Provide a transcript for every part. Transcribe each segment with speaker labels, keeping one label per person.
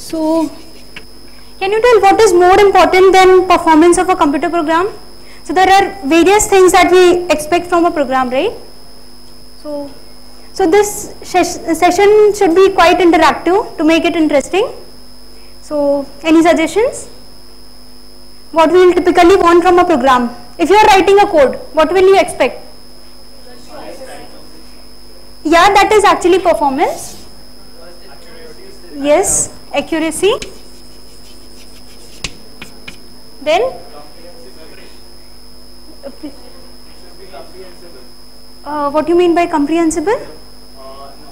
Speaker 1: So, can you tell what is more important than performance of a computer program? So, there are various things that we expect from a program, right? So this session should be quite interactive to make it interesting. So, any suggestions? What we will typically want from a program? If you are writing a code, what will you expect? Yeah, that is actually performance. Yes, accuracy. Then? What do you mean by comprehensible?
Speaker 2: An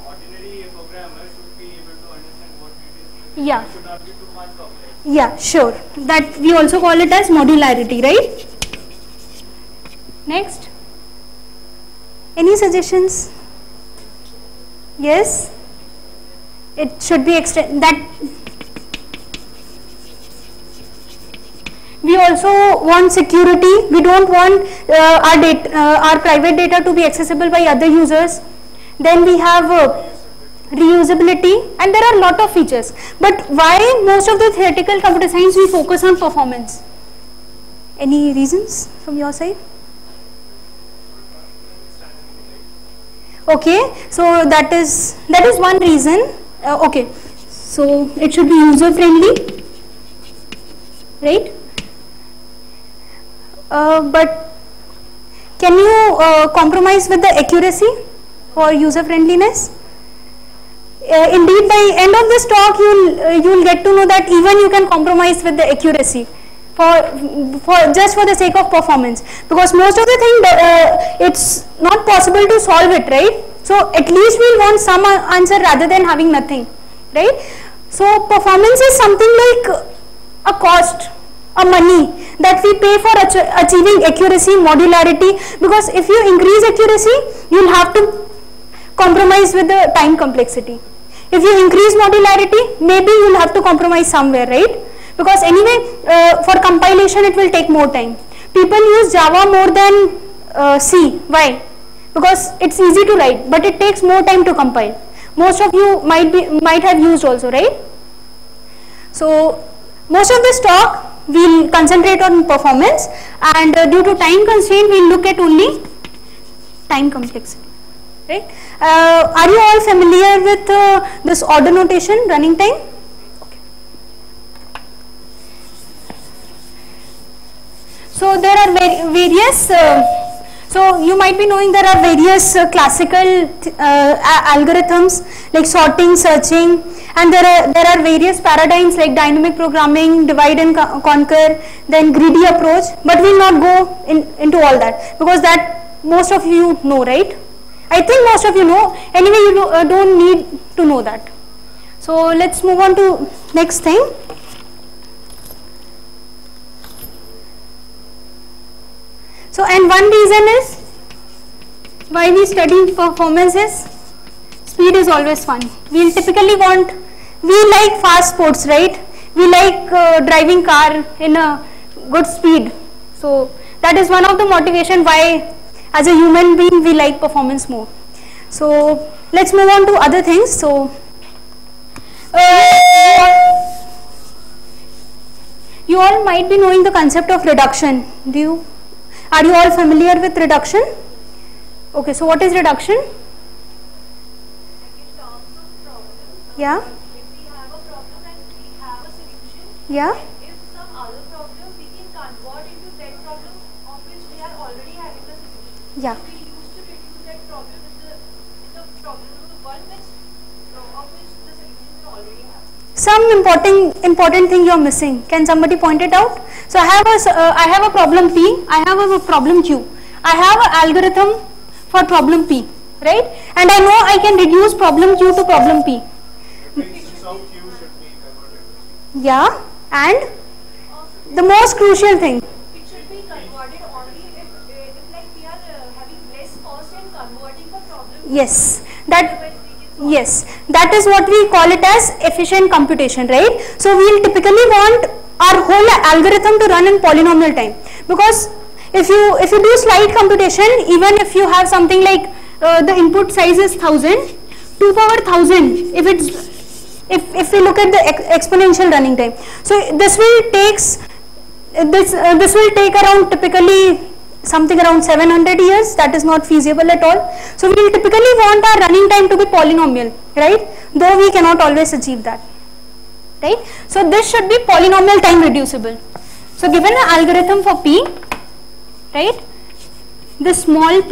Speaker 2: ordinary programmer should be able to understand what it is.
Speaker 1: Yeah.
Speaker 2: It should not be too much complex.
Speaker 1: Yeah, sure. That we also call it as modularity, right? Next. Any suggestions? Yes? It should be that. We also want security. We don't want our private data to be accessible by other users. Then we have reusability, and there are a lot of features. But why most of the theoretical computer science we focus on performance? Any reasons from your side? Okay, so that is one reason. Okay, so it should be user friendly, right? But can you compromise with the accuracy for user friendliness? Indeed, by end of this talk, you will get to know that even you can compromise with the accuracy for just for the sake of performance, because most of the thing it's not possible to solve it, right? So at least we'll want some answer rather than having nothing, right? So performance is something like a cost, a money that we pay for achieving accuracy, modularity, because if you increase accuracy, you'll have to compromise with the time complexity. If you increase modularity, maybe you'll have to compromise somewhere, right? Because anyway, for compilation it will take more time. People use Java more than C. Why? Because it's easy to write, but it takes more time to compile. Most of you might have used also, right? So most of this talk we'll concentrate on performance, and due to time constraint we'll look at only time complexity, right? Are you all familiar with this order notation, running time? Okay. So there are various so you might be knowing there are various classical algorithms like sorting, searching, and there are various paradigms like dynamic programming, divide and conquer, then greedy approach, but we will not go into all that, because that most of you know, right? I think most of you know. Anyway, you don't need to know that. So let's move on to next thing. So, and one reason is why we study performance is speed is always fun. We typically we like fast sports, right? We like driving car in a good speed. So that is one of the motivation why as a human being we like performance more. So let's move on to other things. So you all might be knowing the concept of reduction. Are you all familiar with reduction? Okay, so what is reduction?
Speaker 3: Like in terms of problem,
Speaker 1: Yeah.
Speaker 3: if we have a problem and we have a solution,
Speaker 1: Yeah.
Speaker 3: if some other problem we can convert into that problem of which we are already having the solution.
Speaker 1: Yeah.
Speaker 3: So we used to reduce that problem with the problem of the one which of which the solution we already have.
Speaker 1: Some important thing you are missing. Can somebody point it out? So I have a problem P. I have a problem Q. I have an algorithm for problem P, right? And I know I can reduce problem Q to problem P.
Speaker 2: The instance of Q should be converted.
Speaker 1: Yeah. And the most crucial thing.
Speaker 3: It should be converted only if like we are having less cost and converting the problem.
Speaker 1: Yes. That is what we call it as efficient computation, right? So we will typically want our whole algorithm to run in polynomial time, because if you do slide computation, even if you have something like the input size is 1000, 2 power 1000, if it's if we look at the exponential running time. So this will take around typically something around 700 years. That is not feasible at all. So we will typically want our running time to be polynomial, right? Though we cannot always achieve that, right? So this should be polynomial time reducible. So given an algorithm for P, right, this small p,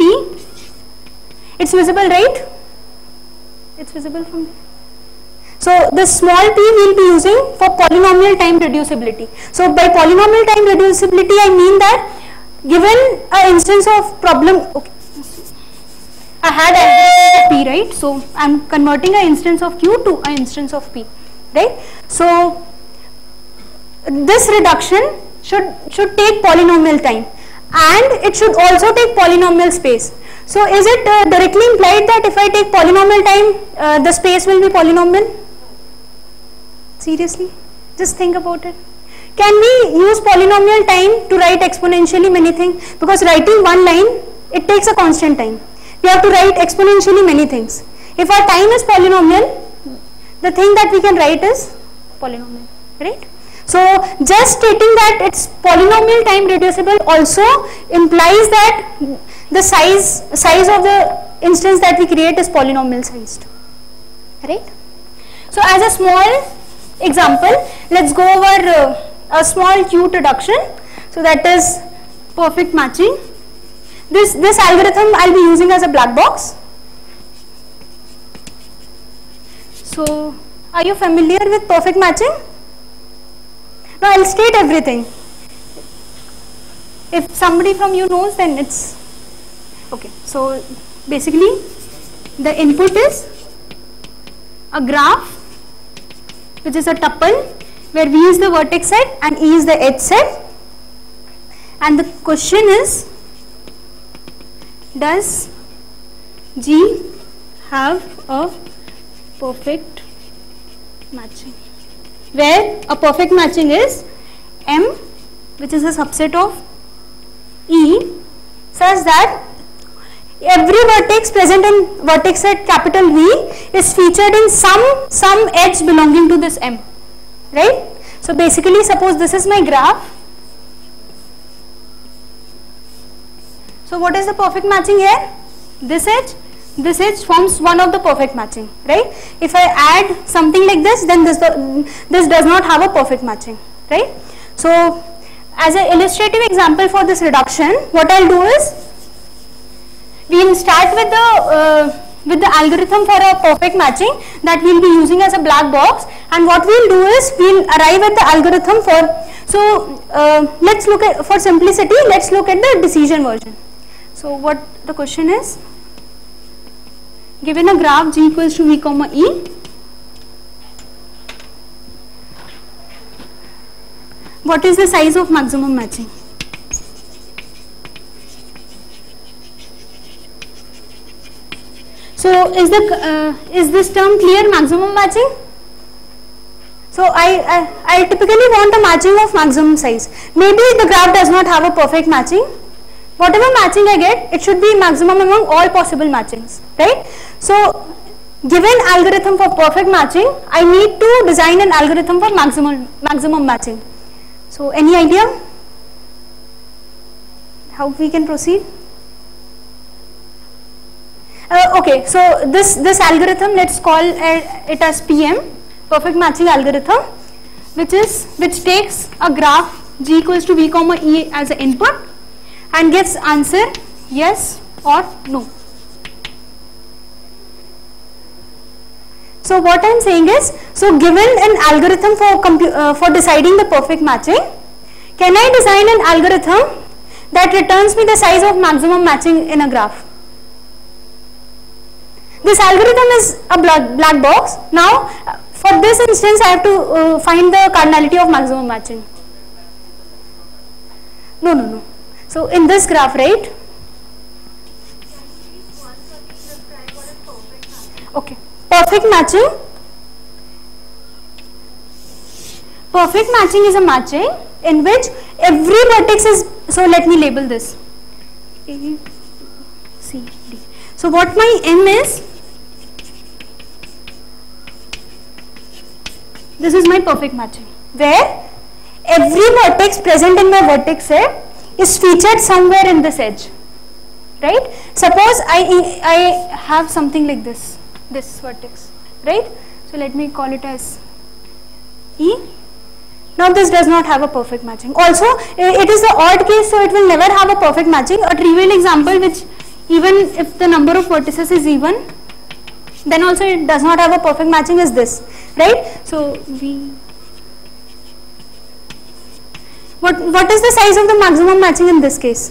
Speaker 1: it's visible, right? It's visible from. So this small p we will be using for polynomial time reducibility. So by polynomial time reducibility, I mean that given an instance of problem, okay, I had an p, right? So I am converting an instance of q to an instance of p, right? So this reduction should take polynomial time, and it should also take polynomial space. So is it directly implied that if I take polynomial time, the space will be polynomial? Seriously? Just think about it. Can we use polynomial time to write exponentially many things? Because writing one line, it takes a constant time. We have to write exponentially many things. If our time is polynomial, the thing that we can write is polynomial, right? So just stating that it's polynomial time reducible also implies that the size of the instance that we create is polynomial sized, right? So as a small example, let's go over a small cute reduction. So that is perfect matching. This algorithm I'll be using as a black box. So are you familiar with perfect matching? Now I'll state everything. If somebody from you knows, then it's okay. So basically the input is a graph which is a tuple where V is the vertex set and E is the edge set, and the question is, does G have a perfect matching, where a perfect matching is M, which is a subset of E, such that every vertex present in vertex set capital V is featured in some edge belonging to this M, right? So basically, suppose this is my graph. So what is the perfect matching here? This edge forms one of the perfect matching, right? If I add something like this, then this does not have a perfect matching, right? So as an illustrative example for this reduction, what I'll do is, we will start with the algorithm for a perfect matching that we will be using as a black box, and what we will do is we will arrive at the algorithm for. So let's look at, for simplicity, let's look at the decision version. So what the question is, given a graph G equals to V comma E, what is the size of maximum matching? So is this term clear, maximum matching? So I typically want a matching of maximum size. Maybe the graph does not have a perfect matching. Whatever matching I get, it should be maximum among all possible matchings, right? So given algorithm for perfect matching, I need to design an algorithm for maximum matching. So any idea how we can proceed? Okay, so this algorithm, let's call it as PM, perfect matching algorithm, which takes a graph G equals to V comma E as an input and gives answer yes or no. So what I am saying is, so given an algorithm for deciding the perfect matching, can I design an algorithm that returns me the size of maximum matching in a graph? This algorithm is a black box. Now for this instance I have to find the cardinality of maximum matching. No. So in this graph, right? Okay. Perfect matching. Perfect matching is a matching in which every vertex is, so let me label this A, C, D. So what my M is, This is my perfect matching, where every vertex present in my vertex set is featured somewhere in this edge, right? Suppose I have something like this vertex, right? So let me call it as E. Now this does not have a perfect matching. Also, it is the odd case, so it will never have a perfect matching. A trivial example, which even if the number of vertices is even, then also it does not have a perfect matching, is this, right? So what is the size of the maximum matching in this case?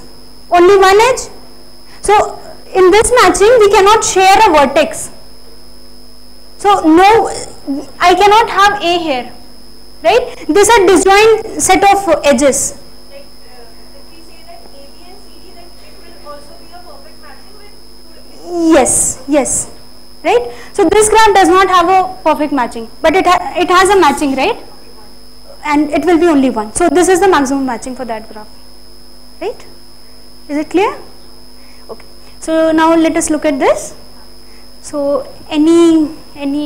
Speaker 1: Only one edge. So in this matching we cannot share a vertex. So no, I cannot have A here, right? These are disjoint set of edges.
Speaker 3: Like if we say that AB and CD, then it will also be a perfect matching with
Speaker 1: Yes, yes, right? So this graph does not have a perfect matching, but it has a matching, right? And it will be only one. So this is the maximum matching for that graph, right? Is it clear? Okay. So now let us look at this. So any
Speaker 3: maximum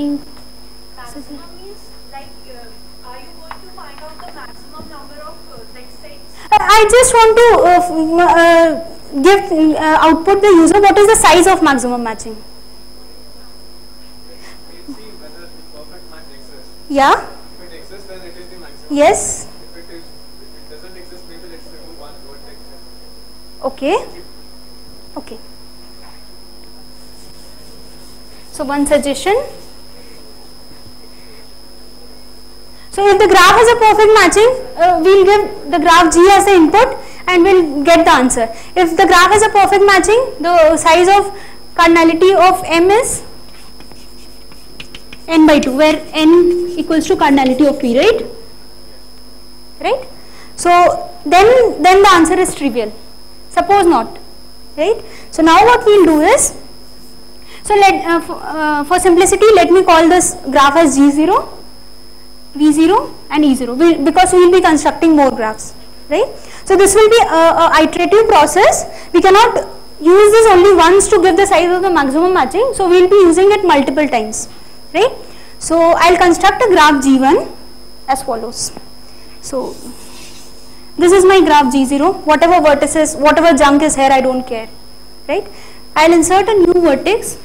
Speaker 3: means like are you going to find out the maximum number of like sets?
Speaker 1: I just want to give output the user what is the size of maximum matching.
Speaker 2: We'll see whether the perfect match exists.
Speaker 1: Yeah.
Speaker 2: If it exists, then it is the maximum.
Speaker 1: Yes.
Speaker 2: If it doesn't exist, maybe let's remove one vertex.
Speaker 1: Okay. Okay. So one suggestion. So if the graph has a perfect matching, we'll give the graph G as the input and we'll get the answer. If the graph has a perfect matching, the size of cardinality of M is n by 2, where n equals to cardinality of P, right? Right? So then the answer is trivial. Suppose not, right? So now what we'll do is, so for simplicity, let me call this graph as G0, V0 and E0, because we will be constructing more graphs, right? So this will be a iterative process. We cannot use this only once to give the size of the maximum matching, so we will be using it multiple times, right? So I'll construct a graph G1 as follows. So this is my graph G0, whatever vertices, whatever junk is here, I don't care, right? I'll insert a new vertex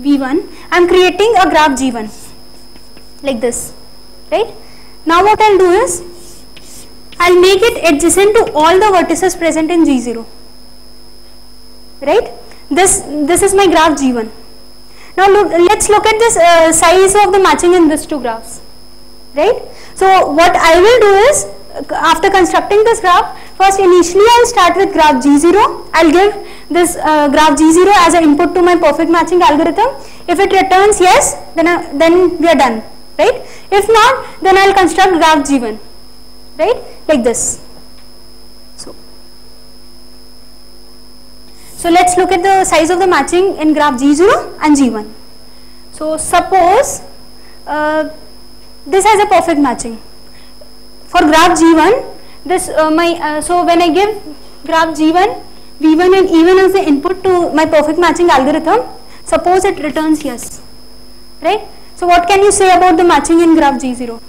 Speaker 1: V1. I'm creating a graph G1 like this, right? Now what I'll do is, I'll make it adjacent to all the vertices present in G0, right? This is my graph G1. Now let's look at this size of the matching in these two graphs, right? So what I will do is, after constructing this graph, first initially I'll start with graph G0. I'll give this graph G0 as an input to my perfect matching algorithm. If it returns yes, then we are done, right? If not, then I'll construct graph G1, right? Like this. So let's look at the size of the matching in graph G0 and G1. So suppose this has a perfect matching. For graph G1, this so when I give graph G1, V1 and E1 as the input to my perfect matching algorithm, suppose it returns yes, right? So what can you say about the matching in graph G0?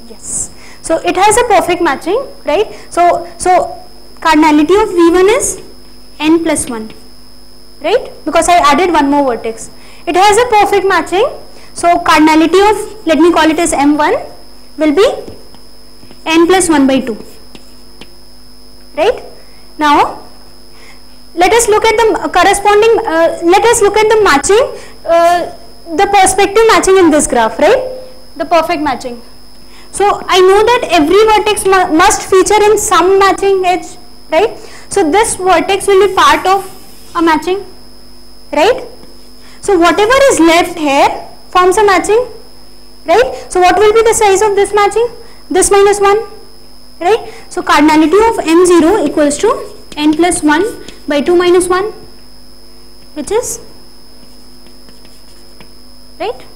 Speaker 1: Yes. So it has a perfect matching, right? So cardinality of V1 is n plus 1, right? Because I added one more vertex. It has a perfect matching. So cardinality of, let me call it as M1, will be n plus 1 by 2, right? Now let us look at the corresponding, let us look at the matching, the perspective matching in this graph, right? The perfect matching. So I know that every vertex must feature in some matching edge, right? So this vertex will be part of a matching, right? So whatever is left here forms a matching, right? So what will be the size of this matching? This minus 1, right? So cardinality of M0 equals to n plus 1 by 2 minus 1, which is, right?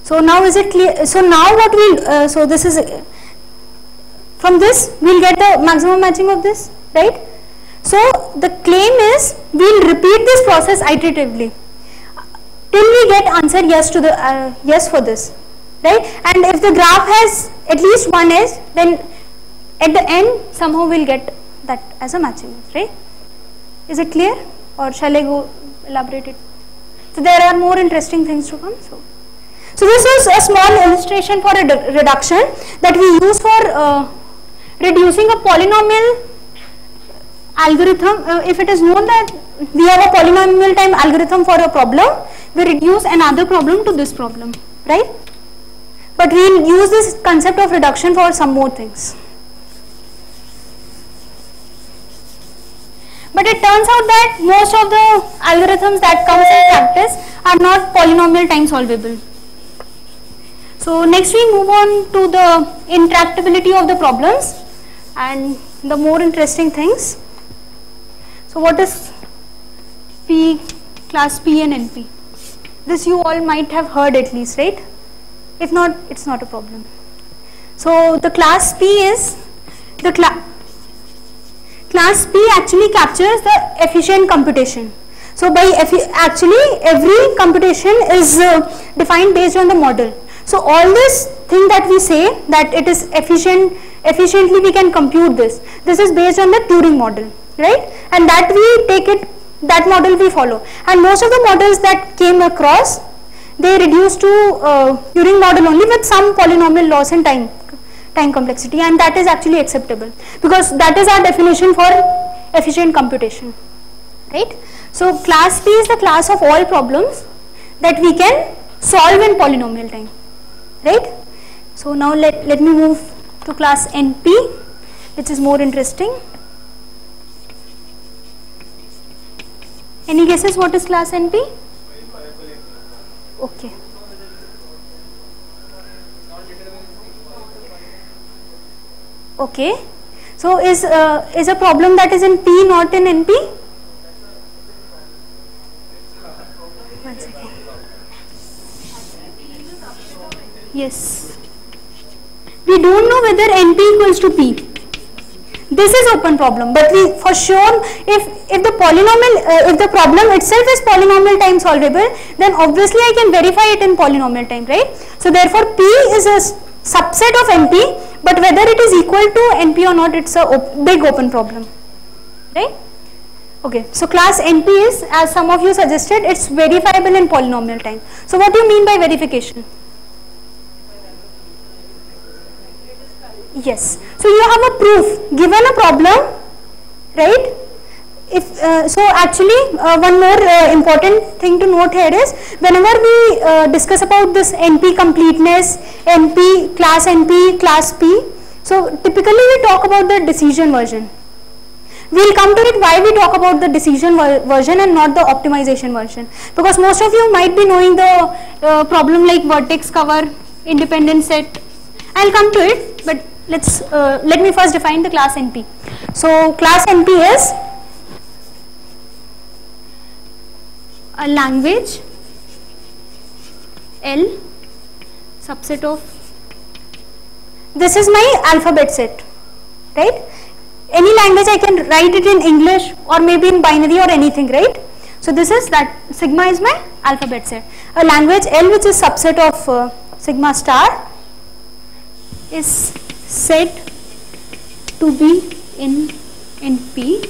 Speaker 1: So now is it clear? So now what we'll, so this is, from this we'll get the maximum matching of this, right? So So the claim is we'll repeat this process iteratively till we get answer yes to the yes for this, right? And if the graph has at least one edge, then at the end somehow we'll get that as a matching edge, right? Is it clear, or shall I go elaborate it? So there are more interesting things to come. So this is a small illustration for a reduction that we use for reducing a polynomial algorithm. If it is known that we have a polynomial time algorithm for a problem, we reduce another problem to this problem, right? But we will use this concept of reduction for some more things. But it turns out that most of the algorithms that comes in practice are not polynomial time solvable. So next we move on to the intractability of the problems and the more interesting things. So what is P, class P and NP? This you all might have heard at least, right? If not, it's not a problem. So the class P is the class P actually captures the efficient computation. So by actually every computation is defined based on the model. So all this thing that we say that it is efficiently we can compute this. This is based on the Turing model, right? And that we take it, that model we follow. And most of the models that came across, they reduce to Turing model only with some polynomial loss in time complexity, and that is actually acceptable because that is our definition for efficient computation, right? So class P is the class of all problems that we can solve in polynomial time, right? So now let me move to class NP, which is more interesting. Any guesses what is class NP? Okay. Okay. So is a problem that is in P not in NP? One second. Yes. We don't know whether NP equals to P. This is open problem, but we for sure if the polynomial if the problem itself is polynomial time solvable, then obviously I can verify it in polynomial time, right? So therefore P is a subset of NP, but whether it is equal to NP or not, it's a big open problem, right? Okay, so class NP is, as some of you suggested, it's verifiable in polynomial time. So what do you mean by verification? Yes. So you have a proof given a problem, right? If so, actually, one more important thing to note here is whenever we discuss about this NP completeness, NP, class P. So typically we talk about the decision version. We'll come to it why we talk about the decision version and not the optimization version, because most of you might be knowing the problem like vertex cover, independent set. I'll come to it, but let me first define the class NP. So class NP is a language L subset of, this is my alphabet set, right? Any language I can write it in English or maybe in binary or anything, right? So this is that, sigma is my alphabet set. A language L which is subset of sigma star is said to be in NP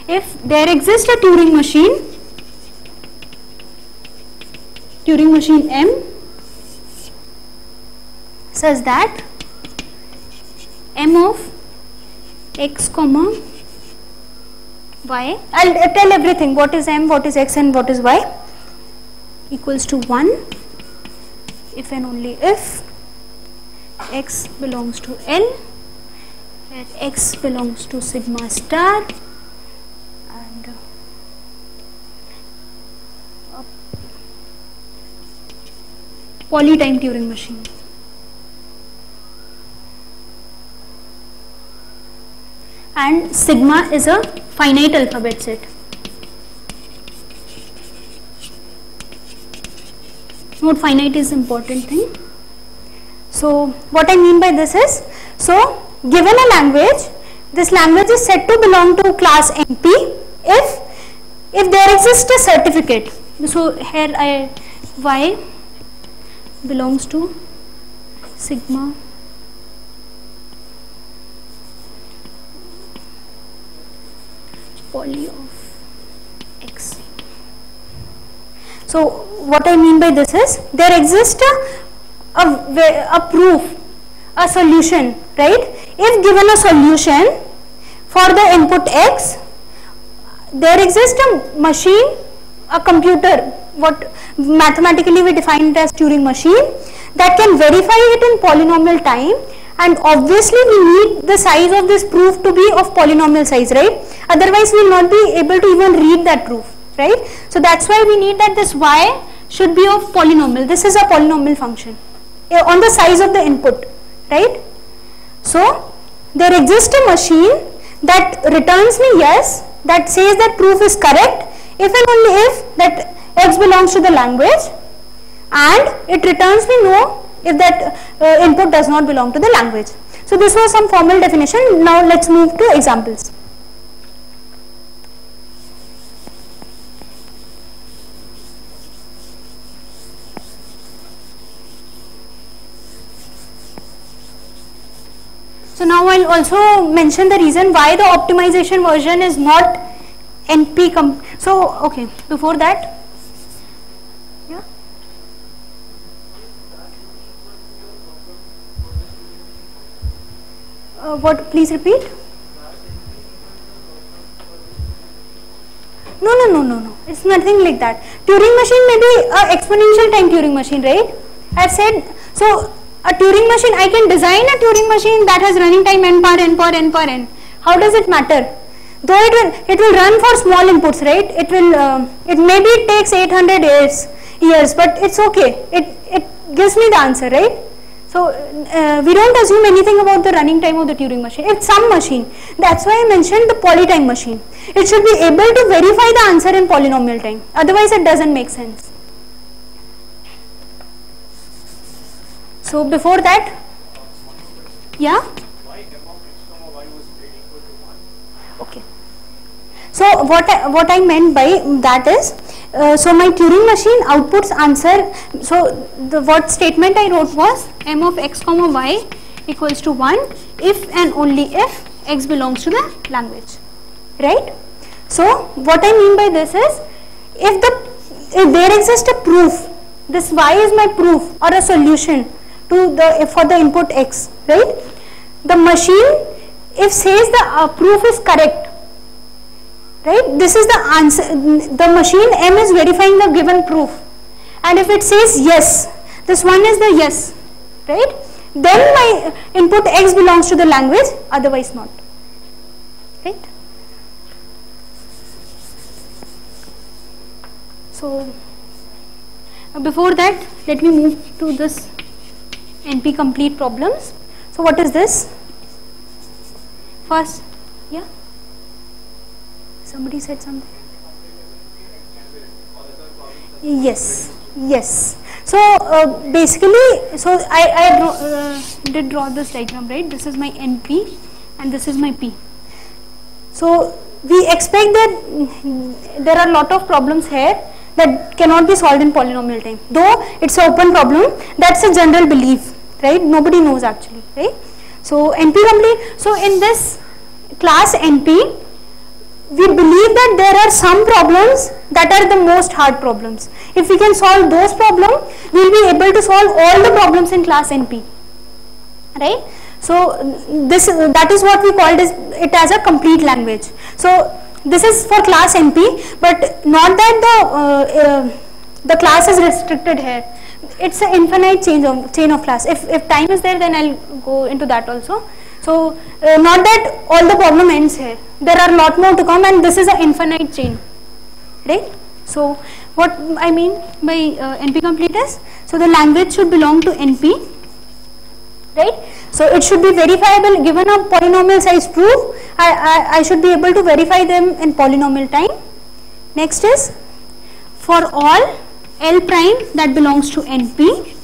Speaker 1: if there exists a Turing machine M such that M of x comma y, I'll tell everything, what is M, what is x and what is y, equals to 1 if and only if x belongs to L, where x belongs to sigma star and a polytime Turing machine. And sigma is a finite alphabet set. Note finite is important thing. So what I mean by this is So given a language, this language is said to belong to class NP if there exists a certificate. So here Y belongs to sigma poly of X. So what I mean by this is, there exists a proof, a solution, right? If given a solution for the input X, there exists a machine, a computer, what mathematically we define it as Turing machine, that can verify it in polynomial time, and obviously we need the size of this proof to be of polynomial size, right? Otherwise we will not be able to even read that proof, right? So that's why we need that this Y should be of polynomial. This is a polynomial function on the size of the input, right? So there exists a machine that returns me yes, that says that proof is correct if and only if that X belongs to the language, and it returns me no if that input does not belong to the language. So this was some formal definition. Now let's move to examples. So now I'll also mention the reason why the optimization version is not So okay, before that, yeah. What? Please repeat. No. It's nothing like that. Turing machine may be an exponential time Turing machine, right? I've said so. A Turing machine, I can design a Turing machine that has running time n power n power n power n. How does it matter? Though it will run for small inputs, right? It maybe takes 800 years, but it's okay. It gives me the answer, right? So we don't assume anything about the running time of the Turing machine. It's some machine. That's why I mentioned the polytime machine. It should be able to verify the answer in polynomial time. Otherwise, it doesn't make sense. So before that, yeah.
Speaker 2: Why f of x comma y was great equal to 1?
Speaker 1: Okay. So what I meant by that is, so my Turing machine outputs answer. So what statement I wrote was m of x comma y equals to 1 if and only if x belongs to the language, right? So what I mean by this is, if there exists a proof, this y is my proof or a solution to for the input x, right? The machine, if says the proof is correct, right, this is the answer. The machine M is verifying the given proof, and if it says yes, this one is the yes, right, then my input x belongs to the language, otherwise not, right? So before that, let me move to this NP complete problems. So what is this? First, yeah, somebody said something. Yes. So basically, so I did draw this diagram, right? This is my NP and this is my P. So we expect that there are a lot of problems here that cannot be solved in polynomial time. Though it's an open problem, that's a general belief, right? Nobody knows actually, right? So NP complete. So in this class NP, we believe that there are some problems that are the most hard problems. If we can solve those problems, we will be able to solve all the problems in class NP, right? So that is what we called it as a complete language. So this is for class NP, but not that the class is restricted here. It's an infinite chain of class. If time is there, then I'll go into that also. So not that all the problem ends here. There are a lot more to come, and this is an infinite chain, right? So what I mean by NP complete is, so the language should belong to NP, right? So it should be verifiable. Given a polynomial size proof, I should be able to verify them in polynomial time. Next is, for all L prime that belongs to NP,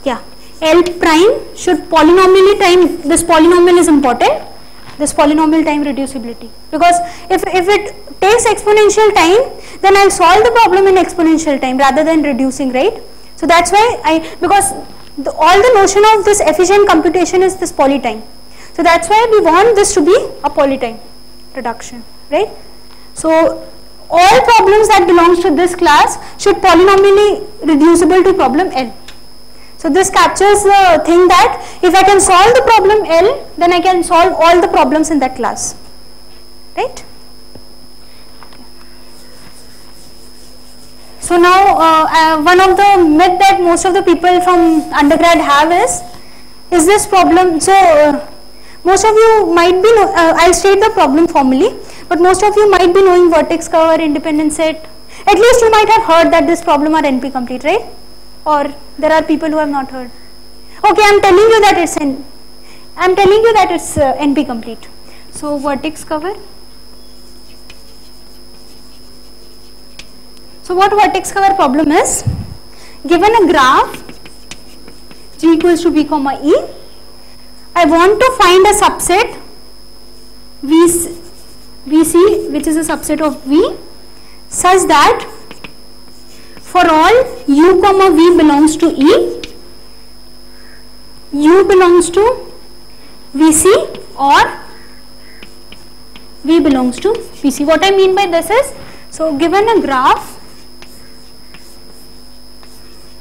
Speaker 1: yeah, L prime should polynomially time, this polynomial is important, this polynomial time reducibility, because if it takes exponential time, then I'll solve the problem in exponential time rather than reducing, right? So that's why because all the notion of this efficient computation is this polytime. So that's why we want this to be a polytime reduction, right? So all problems that belongs to this class should polynomially reducible to problem L. So this captures the thing that if I can solve the problem L, then I can solve all the problems in that class, right? So now one of the myth that most of the people from undergrad have is this problem. So most of you might be, I'll state the problem formally, but most of you might be knowing vertex cover, independent set. At least you might have heard that this problem are NP complete, right? Or there are people who have not heard. Okay, I'm telling you that it's NP complete. So vertex cover. So what vertex cover problem is? Given a graph G equals to B comma E, I want to find a subset VC, which is a subset of V, such that for all U comma V belongs to E, U belongs to VC or V belongs to VC. What I mean by this is, so given a graph,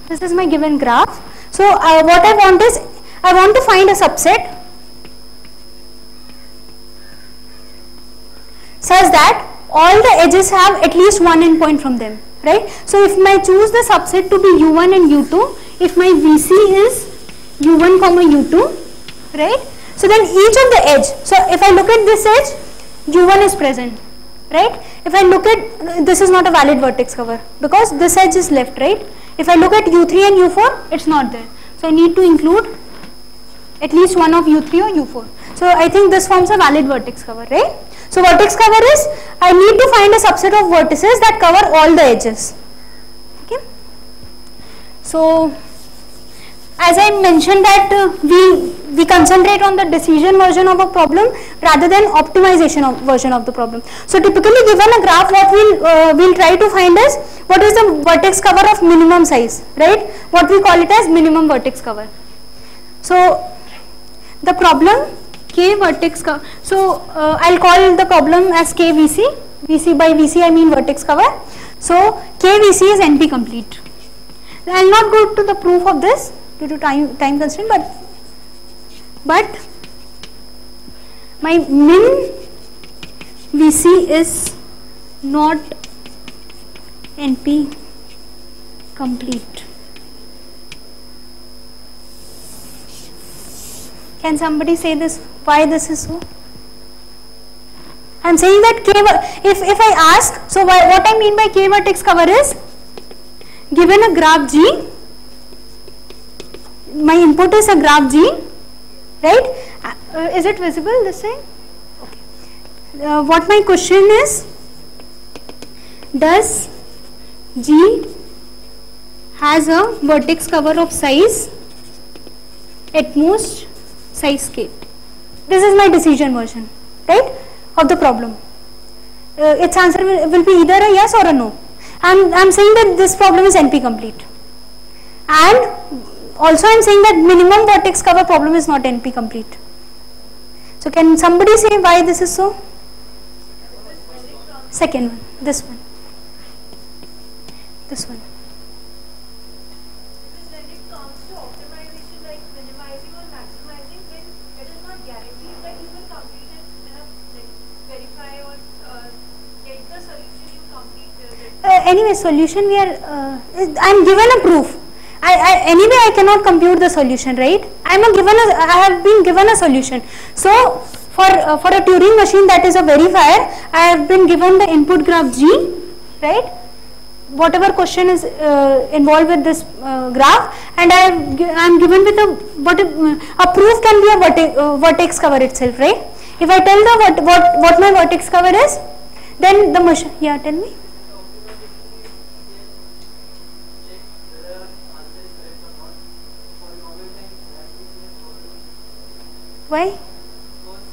Speaker 1: this is my given graph. So what I want is, I want to find a subset such that all the edges have at least one endpoint from them, right? So if I choose the subset to be U1 and U2, if my VC is U1 comma U2, right? So then each of the edge, so if I look at this edge, U1 is present, right? If I look at, this is not a valid vertex cover because this edge is left, right? If I look at U3 and U4, it's not there. So I need to include at least one of U3 or U4. So I think this forms a valid vertex cover, right? So vertex cover is, I need to find a subset of vertices that cover all the edges. Okay. So as I mentioned that we concentrate on the decision version of a problem rather than optimization version of the problem. So typically given a graph, what we'll try to find is what is the vertex cover of minimum size, right? What we call it as minimum vertex cover. So the problem K vertex cover. So I'll call the problem as KVC. VC by VC I mean vertex cover. So KVC is NP complete. I'll not go to the proof of this due to time constraint, but my min VC is not NP complete. Can somebody say this, why this is so? I am saying that K, if I ask, so what I mean by K vertex cover is, given a graph G, my input is a graph G, right? Is it visible this thing? Okay. What my question is, does G has a vertex cover of size at most size K? This is my decision version, right, of the problem. Its answer will be either a yes or a no. I'm saying that this problem is NP complete, and also I'm saying that minimum vertex cover problem is not NP complete. So can somebody say why this is so? Second one, this one.
Speaker 3: Because when it comes to optimization, like minimizing or maximizing, then it is not guaranteed that you will complete it and verify or get the solution you complete.
Speaker 1: Anyway, solution we are, I'm given a proof. Anyway I cannot compute the solution, right? I have been given a solution. So for a Turing machine that is a verifier, I have been given the input graph G, right? Whatever question is involved with this graph, and I am given with a proof can be a vertex cover itself, right? If I tell the what my vertex cover is, then the machine, yeah, tell me. Why?
Speaker 2: Because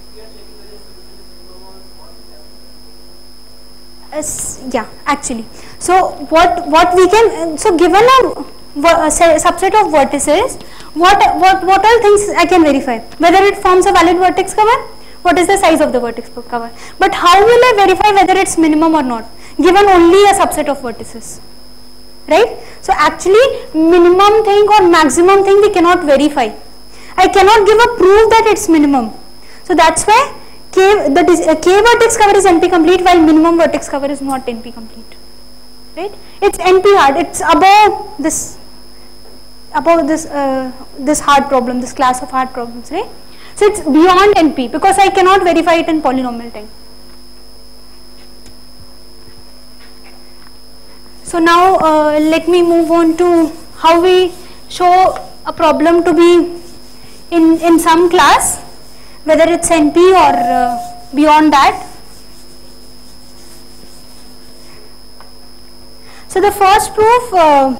Speaker 2: if we are checking whether solution is minimum or small,
Speaker 1: Yeah, actually. So what we can, so given a subset of vertices, what all things I can verify? Whether it forms a valid vertex cover, what is the size of the vertex cover. But how will I verify whether it's minimum or not, given only a subset of vertices, right? So actually minimum thing or maximum thing we cannot verify. I cannot give a proof that it's minimum. So that's why K vertex cover is NP-complete while minimum vertex cover is not NP-complete, right? It's NP hard, it's above this this hard problem, this class of hard problems, right? So it's beyond NP because I cannot verify it in polynomial time. So now let me move on to how we show a problem to be in some class, whether it's NP or beyond that. So the first proof of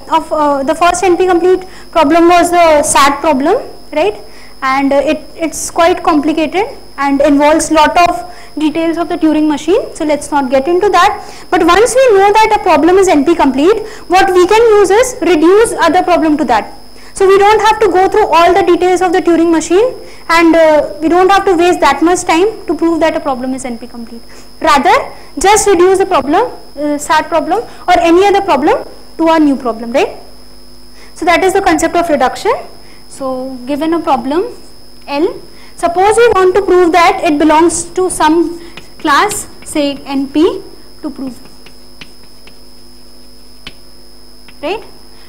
Speaker 1: the first NP-complete problem was the SAT problem, right? And it's quite complicated and involves lot of details of the Turing machine. So let's not get into that. But once we know that a problem is NP-complete, what we can use is reduce other problem to that. So we don't have to go through all the details of the Turing machine, and we don't have to waste that much time to prove that a problem is NP-complete. Rather, just reduce the problem, SAT problem or any other problem to a new problem, right? So that is the concept of reduction. So given a problem L, suppose we want to prove that it belongs to some class, say NP, to prove, right?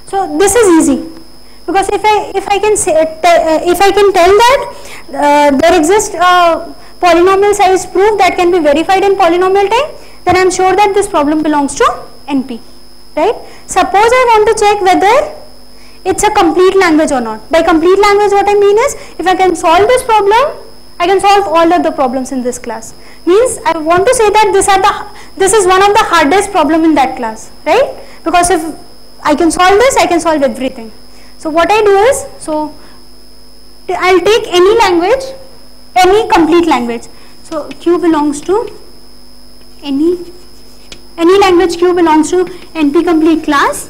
Speaker 1: So this is easy. Because if I can say if I can tell that there exists a polynomial size proof that can be verified in polynomial time, then I am sure that this problem belongs to NP, right? Suppose I want to check whether it's a complete language or not. By complete language, what I mean is, if I can solve this problem, I can solve all of the problems in this class. Means I want to say that this is one of the hardest problem in that class, right? Because if I can solve this, I can solve everything. So what I do is, so I'll take any language, any complete language. So Q belongs to any language Q belongs to NP-complete class,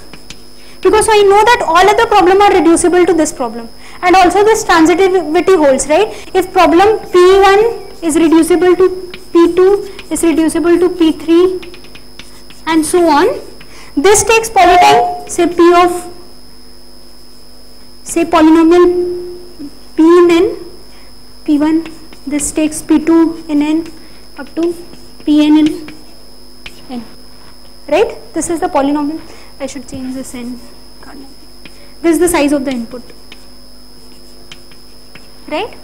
Speaker 1: because I know that all other problem are reducible to this problem, and also this transitivity holds, right? If problem P1 is reducible to P2, is reducible to P3, and so on. This takes polytime, say P of, say polynomial P in n, P1, this takes P2 in n up to Pn in n, right? This is the polynomial. I should change this n. This is the size of the input, right?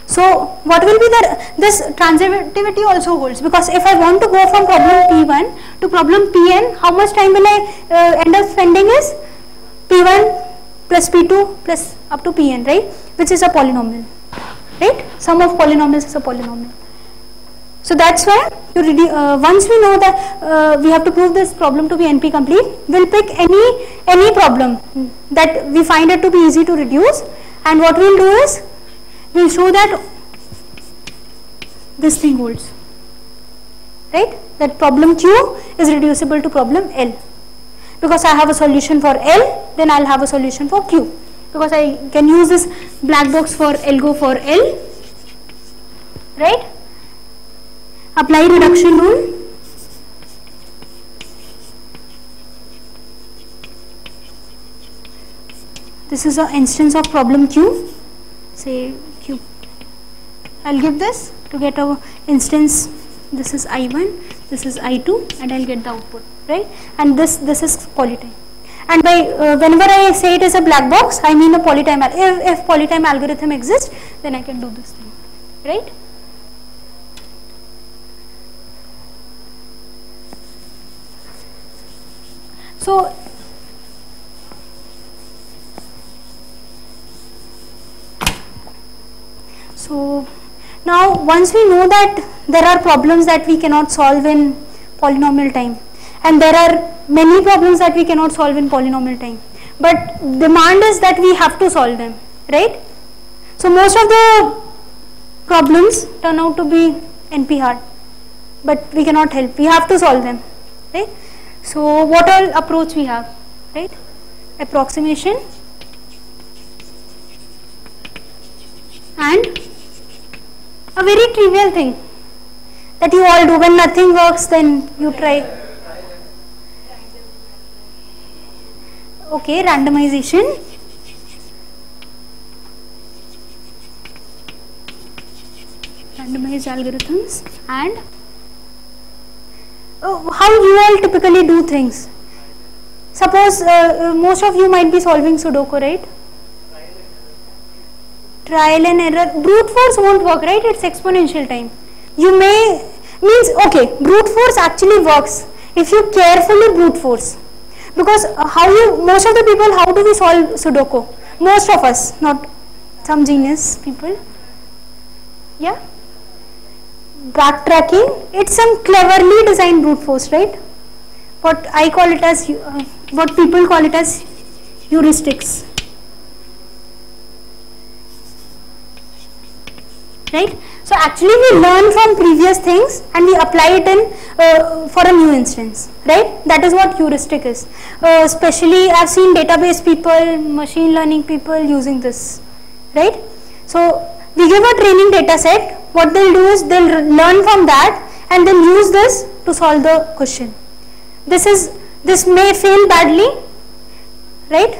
Speaker 1: So what will be this transitivity also holds, because if I want to go from problem P1 to problem Pn, how much time will I end up spending is P1 plus P2 plus up to Pn, right? Which is a polynomial, right? Sum of polynomials is a polynomial. So that's why once we know that we have to prove this problem to be NP-complete, we'll pick any problem that we find it to be easy to reduce, and what we'll do is we'll show that this thing holds, right? That problem Q is reducible to problem L. Because I have a solution for L, then I'll have a solution for Q. Because I can use this black box for algo for L, right? Apply reduction rule. This is an instance of problem Q, say Q. I'll give this to get our instance. This is I1, this is I2, and I'll get the output, right? And this is polytime. And by whenever I say it is a black box, I mean a polytime. If polytime algorithm exists, then I can do this thing, right? So now once we know that there are problems that we cannot solve in polynomial time, and there are many problems that we cannot solve in polynomial time, but demand is that we have to solve them, right? So most of the problems turn out to be NP hard, but we cannot help, we have to solve them, right? So what all approach we have, right? Approximation and a very trivial thing that you all do when nothing works, then you try. Okay, randomization. Randomized algorithms. And how you all typically do things. Suppose most of you might be solving Sudoku, right? Trial and error. Brute force won't work, right? It's exponential time. You may, means, okay, brute force actually works if you carefully brute force. Because most of the people, how do we solve Sudoku? Most of us, not some genius people. Yeah? Backtracking, it's some cleverly designed brute force, right? What I call it as, what people call it as heuristics. Right? So actually we learn from previous things and we apply it in for a new instance, right? That is what heuristic is. Especially I have seen database people, machine learning people using this, right? So we give a training data set, what they'll do is they'll learn from that and then use this to solve the question. This may fail badly, right?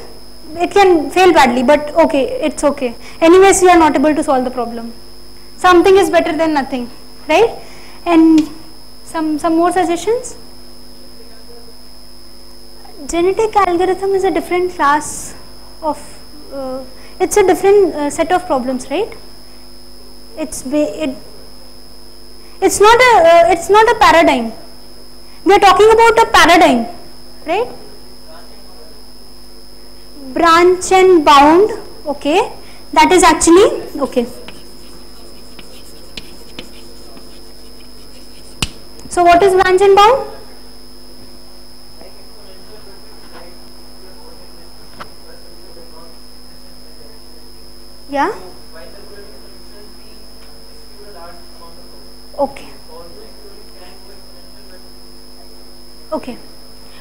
Speaker 1: It can fail badly, but okay, it's okay. Anyways, you are not able to solve the problem. Something is better than nothing, right? And some more suggestions? Genetic algorithm is a different class of, it's a different set of problems, right? It's not a paradigm. We are talking about a paradigm, right? Branch and bound, okay. That is actually, okay. So what is branch and bound? Yeah? Okay. Okay.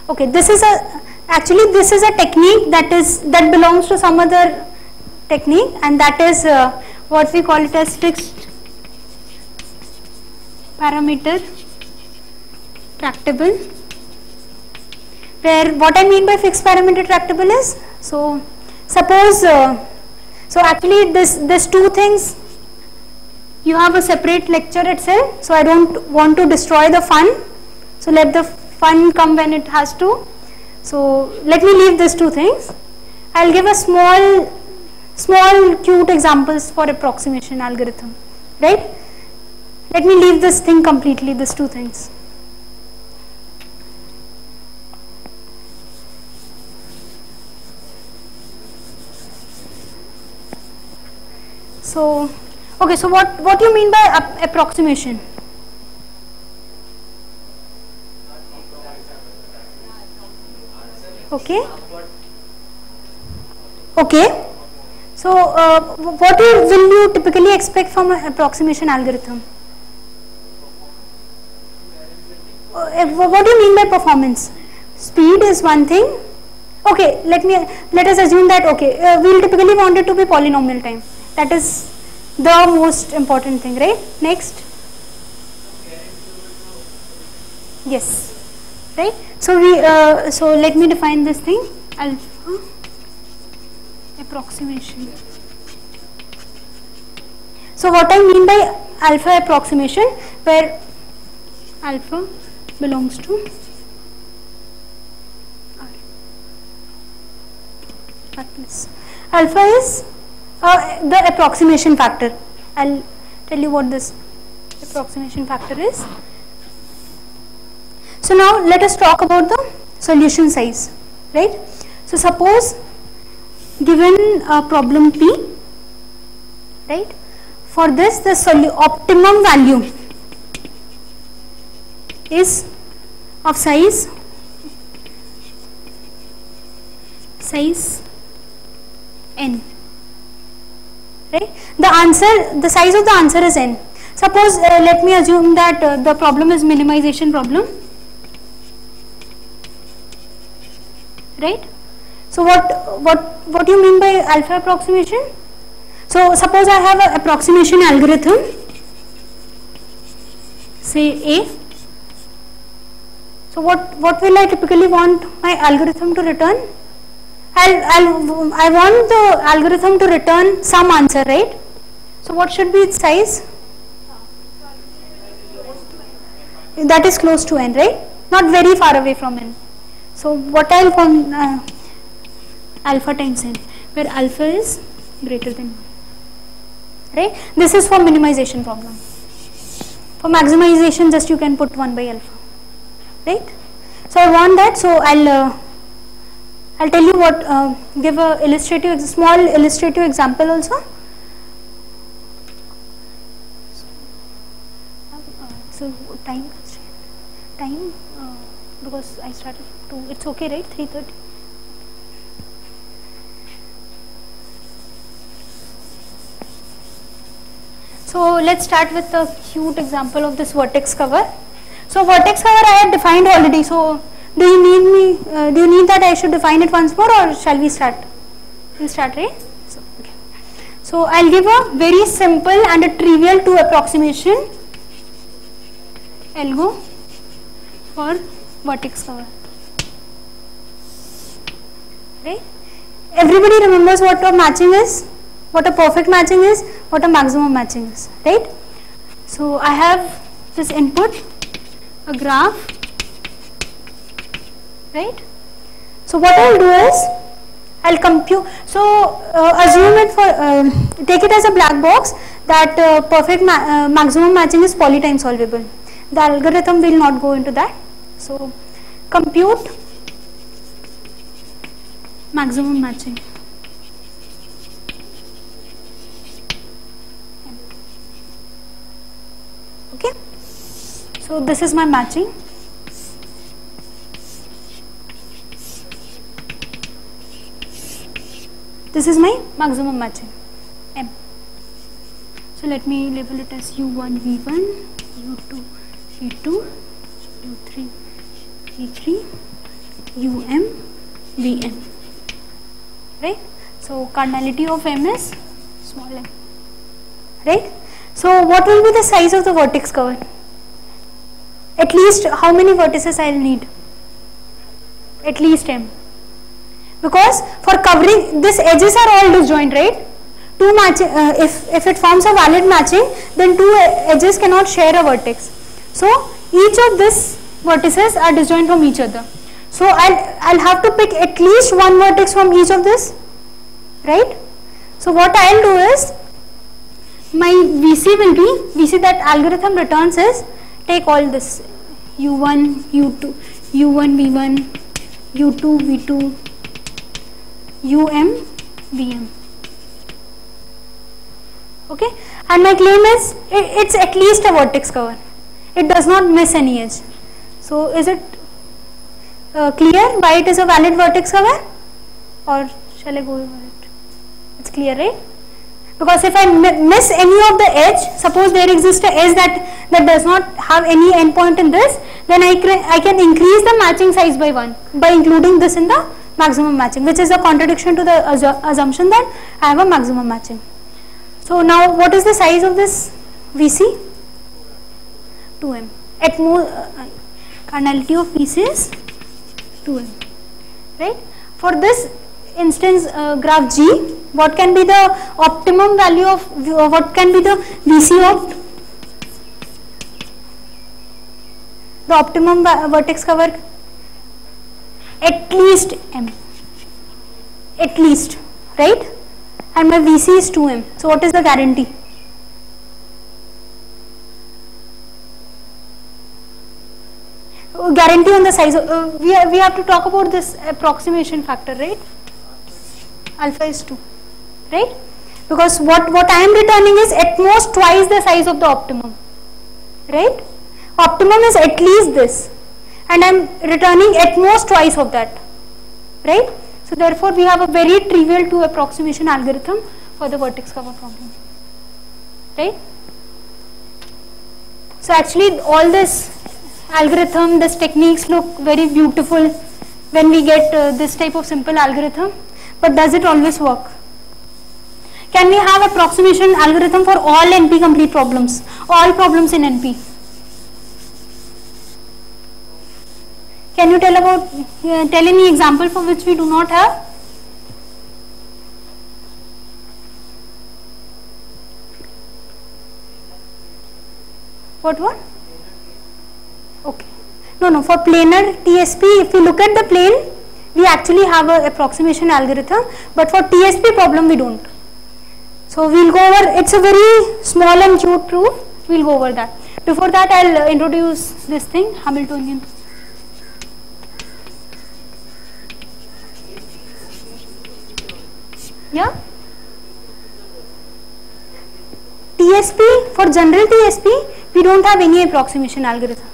Speaker 1: Okay. This is a technique that belongs to some other technique, and that is what we call it as fixed parameter tractable. Where what I mean by fixed parameter tractable is, so suppose so actually this two things, you have a separate lecture itself, so I don't want to destroy the fun, so let the fun come when it has to. So let me leave these two things. I'll give a small cute examples for approximation algorithm, right? Let me leave this thing completely, these two things. So, okay, so what do you mean by approximation? Okay. Okay. So, what will you typically expect from an approximation algorithm? What do you mean by performance? Speed is one thing. Okay, let us assume that, okay, we will typically want it to be polynomial time. That is the most important thing, right? Next. Yes. Right? So so let me define this thing. Alpha approximation. So what I mean by alpha approximation, where alpha belongs to R plus. Alpha is the approximation factor. I'll tell you what this approximation factor is. So now let us talk about the solution size, right? So suppose given a problem P, right? For this, the optimum value is of size n, right? The size of the answer is n. Suppose let me assume that the problem is minimization problem, right? So what do you mean by alpha approximation? So suppose I have an approximation algorithm, say A. So what will I typically want my algorithm to return? I want the algorithm to return some answer, right? So what should be its size? That is close to n, right? Not very far away from n. So what I will call alpha times n, where alpha is greater than 1, right? This is for minimization problem. For maximization, just you can put 1 by alpha, right? So I want that. So I'll tell you what. Give a small illustrative example also. So time because I started 2. It's okay, right? 3:30. So let's start with a cute example of this vertex cover. So vertex cover I have defined already. So do you need that I should define it once more, or shall we start? We'll start, right? So, okay. So I'll give a very simple and a trivial to approximation algo for vertex cover. Right? Everybody remembers what a matching is, what a perfect matching is, what a maximum matching is, right? So I have this input, a graph, right? So what I'll do is I'll compute. So assume it for take it as a black box that perfect maximum matching is poly time solvable. The algorithm will not go into that. So compute maximum matching. Okay. So this is my matching. This is my maximum matching, M. So let me label it as U1, V1, U2, V2, U3, V3, UM, Vn. Right? So cardinality of M is small m. Right? So what will be the size of the vertex cover? At least how many vertices I will need? At least m. Because for covering this edges are all disjoint, right? Two matching, if it forms a valid matching, then two edges cannot share a vertex. So each of these vertices are disjoint from each other. So I'll have to pick at least one vertex from each of this, right? So what I'll do is my VC will be, VC that algorithm returns is, take all this U1, U2, U1, V1, U2, V2, UM, VM. Okay, and my claim is it's at least a vertex cover. It does not miss any edge. So is it clear why it is a valid vertex cover, or shall I go over it? It's clear, right? Because if I miss any of the edge, suppose there exists a edge that does not have any endpoint in this, then I can increase the matching size by 1 by including this in the maximum matching, which is a contradiction to the assumption that I have a maximum matching. So now what is the size of this VC? 2m. At most cardinality of VC is 2m, right? For this instance graph G, what can be the optimum value of, what can be the VC of the optimum vertex cover? At least m, at least, right? And my VC is 2m. So what is the guarantee? Guarantee on the size of, we have to talk about this approximation factor, right? Alpha is 2, right? Because what I am returning is at most twice the size of the optimum, right? Optimum is at least this, and I am returning at most twice of that, right? So therefore we have a very trivial 2 approximation algorithm for the vertex cover problem, right? So actually all this algorithm, this techniques look very beautiful when we get this type of simple algorithm, but does it always work? Can we have approximation algorithm for all NP complete problems, all problems in NP? Can you tell about, tell any example for which we do not have? What? Okay. No, for planar TSP, if you look at the plane, we actually have an approximation algorithm, but for TSP problem we don't. So we'll go over, it's a very small and cute proof, we'll go over that. Before that I'll introduce this thing, Hamiltonian. Yeah? TSP, for general TSP, we don't have any approximation algorithm.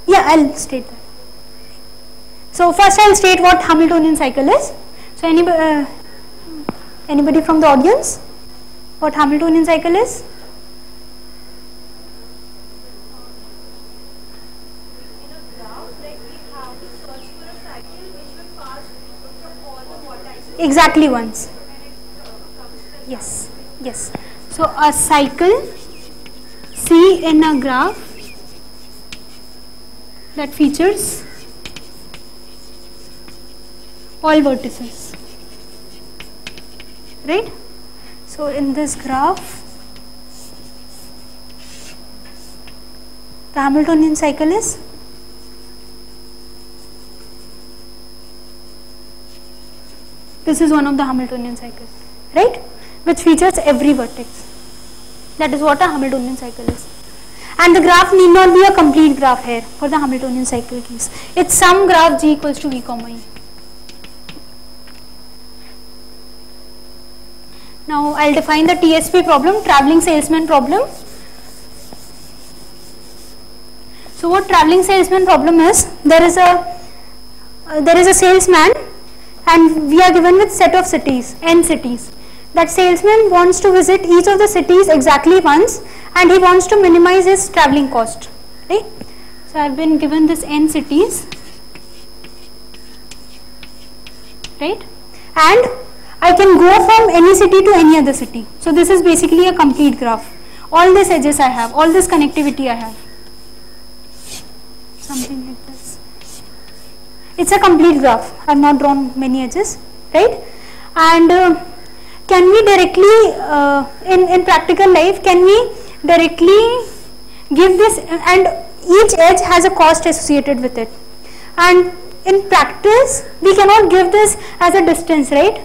Speaker 1: Yeah, I'll state that. So first I'll state what Hamiltonian cycle is. So anybody from the audience, what Hamiltonian cycle is?
Speaker 3: In a graph, like we have to search for a cycle which will pass from all the vertices.
Speaker 1: Exactly once.
Speaker 3: And it comes to
Speaker 1: Yes. So a cycle C in a graph that features all vertices, right? So in this graph, the Hamiltonian cycle is this is one of the Hamiltonian cycles, right? Which features every vertex. That is what a Hamiltonian cycle is. And the graph need not be a complete graph here for the Hamiltonian cycle case. It's some graph G equals to V comma E. Now I'll define the TSP problem, traveling salesman problem. So what traveling salesman problem is, there is a salesman and we are given with set of cities, n cities. That salesman wants to visit each of the cities exactly once and he wants to minimize his traveling cost, right? So I have been given this n cities, right? And I can go from any city to any other city. So this is basically a complete graph. All these edges I have, all this connectivity I have. Something like this. It's a complete graph. I have not drawn many edges, right? And can we directly, in practical life, can we directly give this, and each edge has a cost associated with it. And in practice, we cannot give this as a distance, right?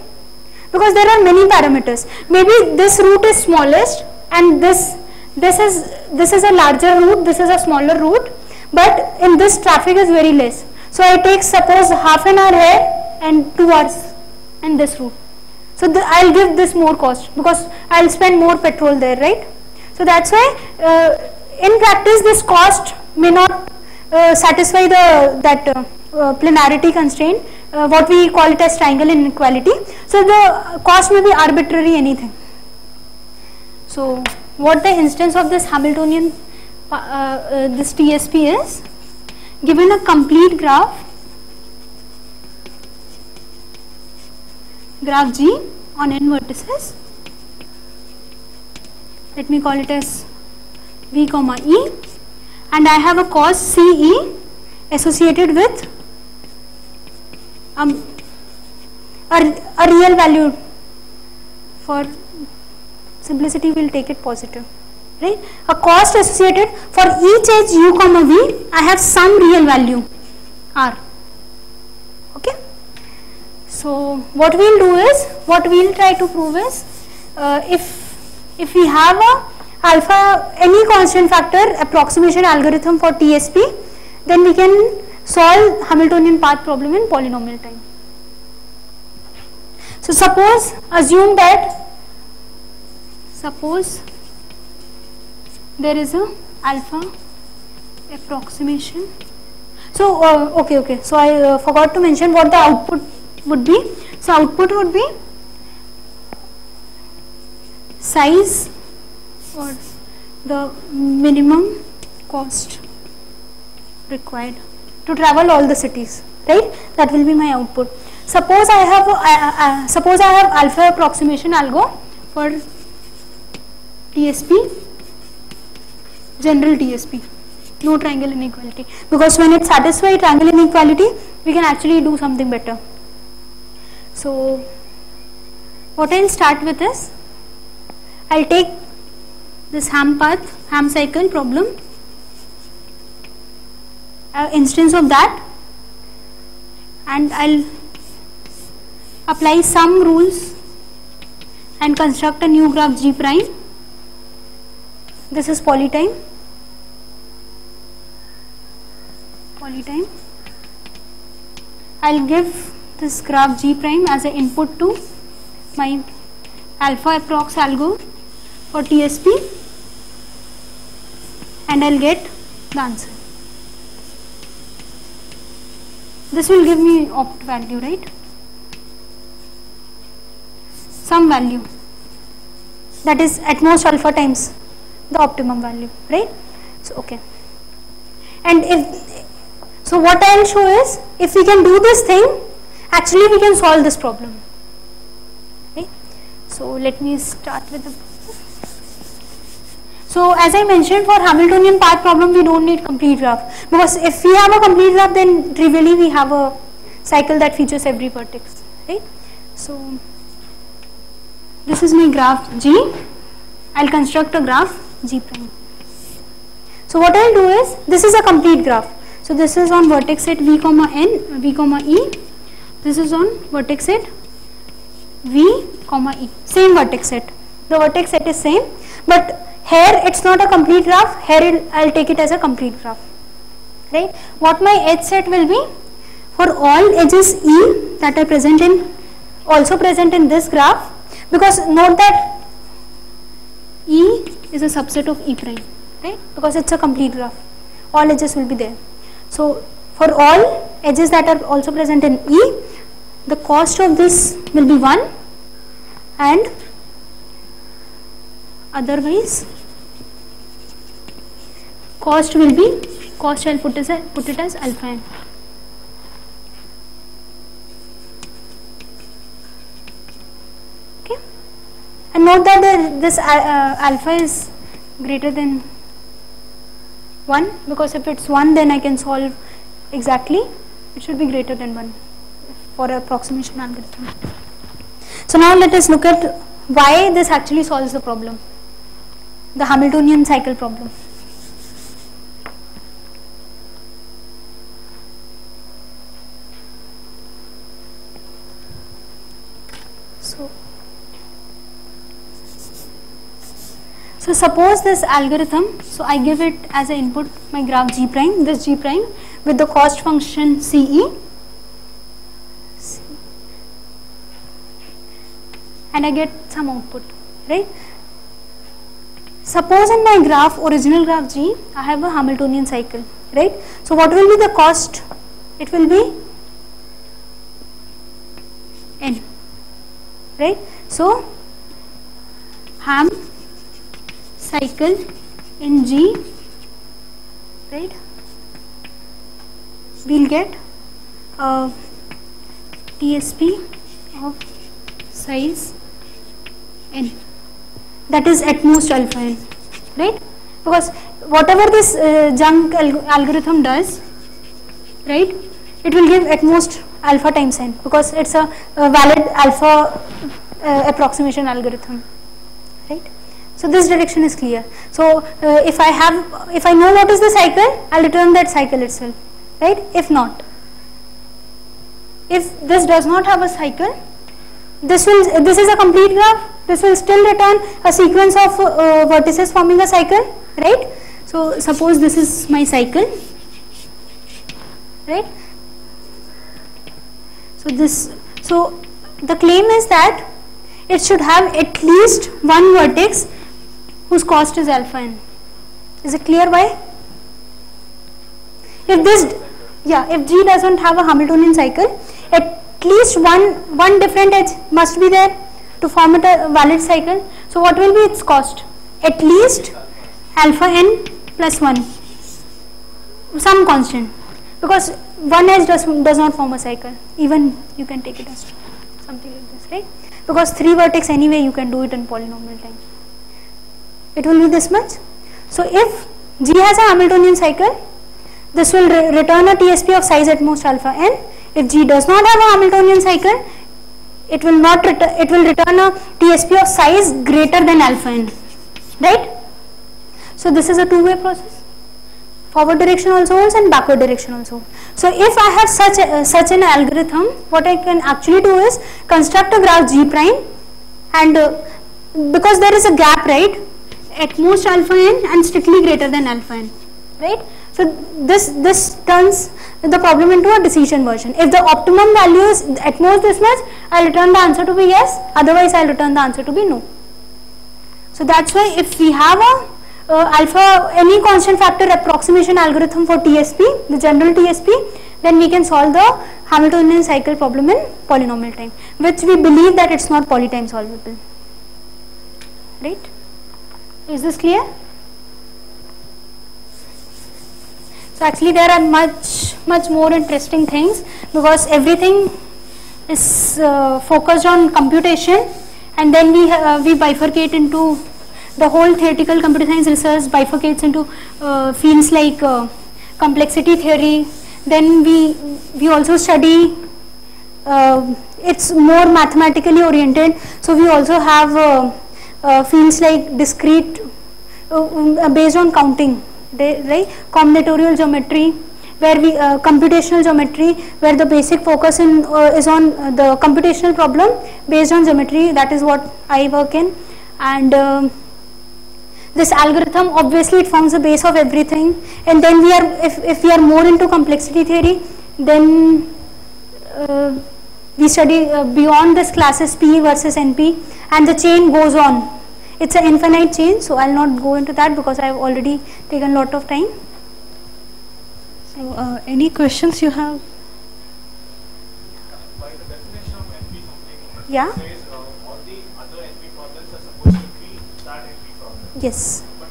Speaker 1: Because there are many parameters. Maybe this route is smallest and this is a larger route, this is a smaller route, but in this traffic is very less. So I take suppose half an hour here and 2 hours in this route. So I'll give this more cost because I'll spend more petrol there, right? So that's why in practice this cost may not satisfy that planarity constraint, what we call it as triangle inequality. So the cost may be arbitrary anything. So what the instance of this Hamiltonian this TSP is, given a complete graph G on n vertices, let me call it as V comma E, and I have a cost CE associated with a real value. For simplicity we will take it positive, right? A cost associated for each edge U comma V, I have some real value R. Okay. So what we will do is, what we will try to prove is, if we have a alpha, any constant factor approximation algorithm for TSP, then we can solve Hamiltonian path problem in polynomial time. So suppose, assume that, suppose there is a alpha approximation. So okay, so I forgot to mention what the output would be. So output would be size or the minimum cost required to travel all the cities, right? That will be my output. Suppose I have alpha approximation algo for TSP, general TSP, no triangle inequality, because when it satisfies triangle inequality, we can actually do something better. So what I'll start with is, I'll take this Ham cycle problem, instance of that, and I'll apply some rules and construct a new graph G prime. This is polytime. I'll give this graph G prime as an input to my alpha approx algo for TSP, and I'll get the answer. This will give me opt value, right? Some value that is at most alpha times the optimum value, right? So okay, and so what I will show is, if we can do this thing, actually we can solve this problem. Okay, so let me start with the problem. So as I mentioned, for Hamiltonian path problem we don't need complete graph, because if we have a complete graph, then trivially we have a cycle that features every vertex, right? So this is my graph G. I'll construct a graph G prime. So what I'll do is, this is a complete graph. So this is on vertex set v comma n, v comma e. This is on vertex set v comma e. Same vertex set. The vertex set is same, but here it's not a complete graph. Here I'll take it as a complete graph, right? What my edge set will be, for all edges e that are also present in this graph, because note that e is a subset of e prime, right? Because it's a complete graph, all edges will be there. So for all edges that are also present in e, the cost of this will be 1, and otherwise cost will be, I'll put it as alpha n. Okay, and note that this alpha is greater than 1, because if it's 1, then I can solve exactly. It should be greater than 1 for approximation algorithm. So now let us look at why this actually solves the problem, the Hamiltonian cycle problem. So suppose this algorithm, so I give it as an input my graph G prime, this G prime with the cost function CE, and I get some output, right? Suppose in my graph, original graph G, I have a Hamiltonian cycle, right? So what will be the cost? It will be n, right? So Ham cycle in G, right? We'll get a TSP of size n, that is at most alpha n, right? Because whatever this junk algorithm does, right, it will give at most alpha times n, because it's a valid alpha approximation algorithm, right? So this direction is clear. So if I know what is the cycle, I'll return that cycle itself, right? If not, if this does not have a cycle, this is a complete graph. This will still return a sequence of vertices forming a cycle, right? So suppose this is my cycle, right? So the claim is that it should have at least one vertex whose cost is alpha n. Is it clear why? If G doesn't have a Hamiltonian cycle, at least one different edge must be there to form a valid cycle. So what will be its cost? At least alpha n plus 1, some constant, because 1s does not form a cycle. Even you can take it as something like this, right? Because 3 vertex anyway you can do it in polynomial time. It will be this much. So if G has a Hamiltonian cycle, this will return a TSP of size at most alpha n. If G does not have a Hamiltonian cycle, it will not return. It will return a TSP of size greater than alpha n, right? So this is a two-way process. Forward direction also holds and backward direction also. So if I have such an algorithm, what I can actually do is construct a graph G prime, and because there is a gap, right, at most alpha n and strictly greater than alpha n, right? So this turns the problem into a decision version. If the optimum value is at most this much, I'll return the answer to be yes, otherwise I'll return the answer to be no. So that's why if we have a alpha any constant factor approximation algorithm for TSP, the general TSP, then we can solve the Hamiltonian cycle problem in polynomial time, which we believe that it's not polytime solvable, right? Is this clear? So actually there are much more interesting things, because everything is focused on computation, and then we bifurcate into the whole theoretical computer science research bifurcates into fields like complexity theory. Then we also study, it's more mathematically oriented, so we also have fields like discrete based on counting, right, combinatorial geometry, where we computational geometry, where the basic focus is on the computational problem based on geometry. That is what I work in. And this algorithm, obviously it forms the base of everything. And then we are, if we are more into complexity theory, then we study beyond this classes P versus NP, and the chain goes on. It's an infinite chain, so I'll not go into that because I've already taken a lot of time.
Speaker 4: So any questions you have?
Speaker 2: By the definition of NP-completeness,
Speaker 1: Yeah.
Speaker 2: it says all the other NP problems are supposed to be that NP problem.
Speaker 1: Yes.
Speaker 2: But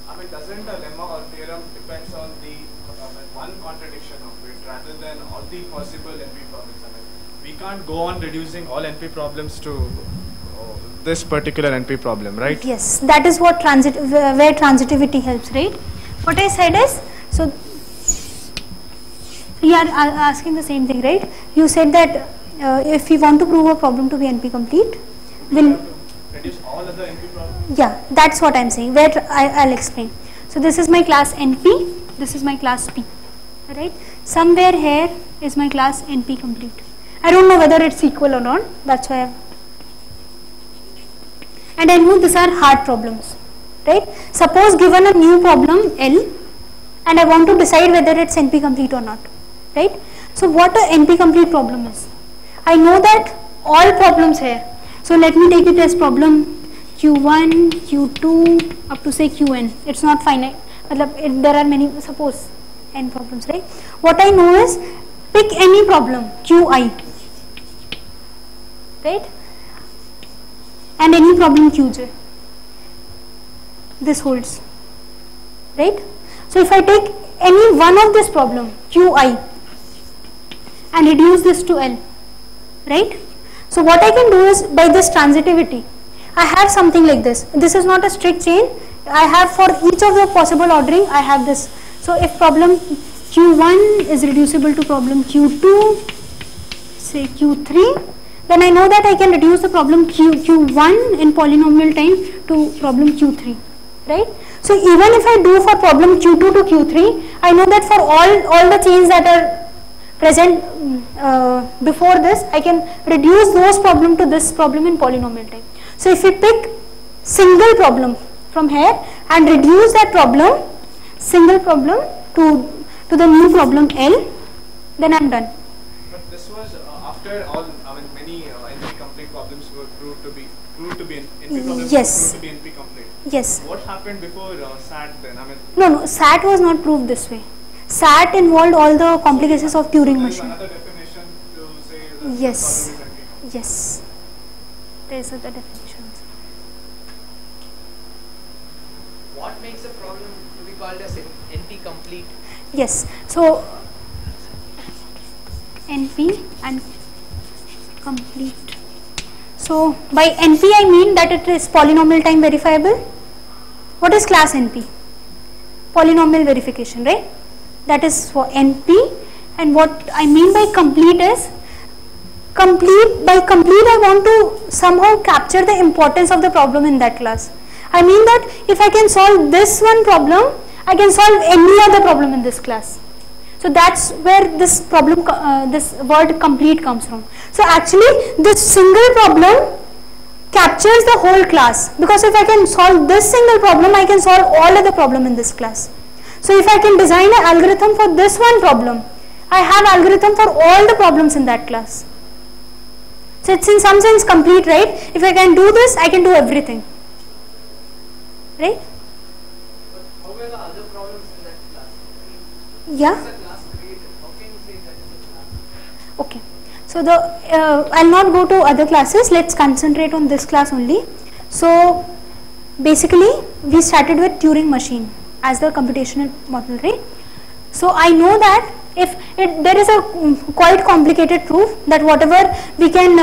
Speaker 2: I mean, doesn't a lemma or theorem depends on the one contradiction of it rather than all the possible NP problems? I mean, we can't go on reducing all NP problems to this particular NP problem, right?
Speaker 1: Yes, that is what where transitivity helps, right? What I said is, so you are asking the same thing, right? You said that if we want to prove a problem to be NP complete, we'll
Speaker 2: reduce all other NP problems.
Speaker 1: Yeah, that's what I'm saying. Where I'll explain. So this is my class NP, this is my class P, right? Somewhere here is my class NP complete. I don't know whether it's equal or not. That's why and I know these are hard problems, right? Suppose given a new problem L, and I want to decide whether it's NP complete or not, right? So what a NP complete problem is? I know that all problems here. So let me take it as problem Q1, Q2 up to say Qn. It's not finite. There are many, suppose n problems, right? What I know is pick any problem Qi, right? And any problem Qj. This holds, right? So if I take any one of this problem Qi and reduce this to L, right? So what I can do is, by this transitivity, I have something like this. This is not a strict chain. I have for each of the possible ordering, I have this. So if problem Q1 is reducible to problem Q2, say Q3, then I know that I can reduce the problem Q1 in polynomial time to problem Q3, right? So even if I do for problem Q2 to Q3, I know that for all the chains that are present before this, I can reduce those problem to this problem in polynomial time. So if we pick single problem from here and reduce that problem, single problem to the new problem L, then I am done.
Speaker 2: But this was after all, I mean, many NP-complete problems were proved to be NP problems.
Speaker 1: Yes.
Speaker 2: Were proved to be NP-complete.
Speaker 1: Yes.
Speaker 2: What happened before SAT then? I mean,
Speaker 1: No, SAT was not proved this way. SAT involved all the complications of Turing
Speaker 2: there is
Speaker 1: machine.
Speaker 2: another definition to say that
Speaker 1: Yes.
Speaker 2: the problem is NP-complete.
Speaker 1: Yes. these are the definitions.
Speaker 5: What makes a problem to be called as NP-complete?
Speaker 1: Yes, so NP and complete. So by NP I mean that it is polynomial time verifiable. What is class NP? Polynomial verification, right? That is for NP. And what I mean by complete is, by complete I want to somehow capture the importance of the problem in that class. I mean that if I can solve this one problem, I can solve any other problem in this class. So that's where this problem, this word complete comes from. So actually this single problem captures the whole class, because if I can solve this single problem, I can solve all other problem in this class. So if I can design an algorithm for this one problem, I have algorithm for all the problems in that class. So it's in some sense complete, right? If I can do this, I can do everything, right?
Speaker 5: But how were the other problems in that class?
Speaker 1: Yeah.
Speaker 5: It's a class created. How can you say that is a class?
Speaker 1: Okay. So the I'll not go to other classes. Let's concentrate on this class only. So basically, we started with Turing machine as the computational model, right? So I know that if there is a quite complicated proof that whatever we can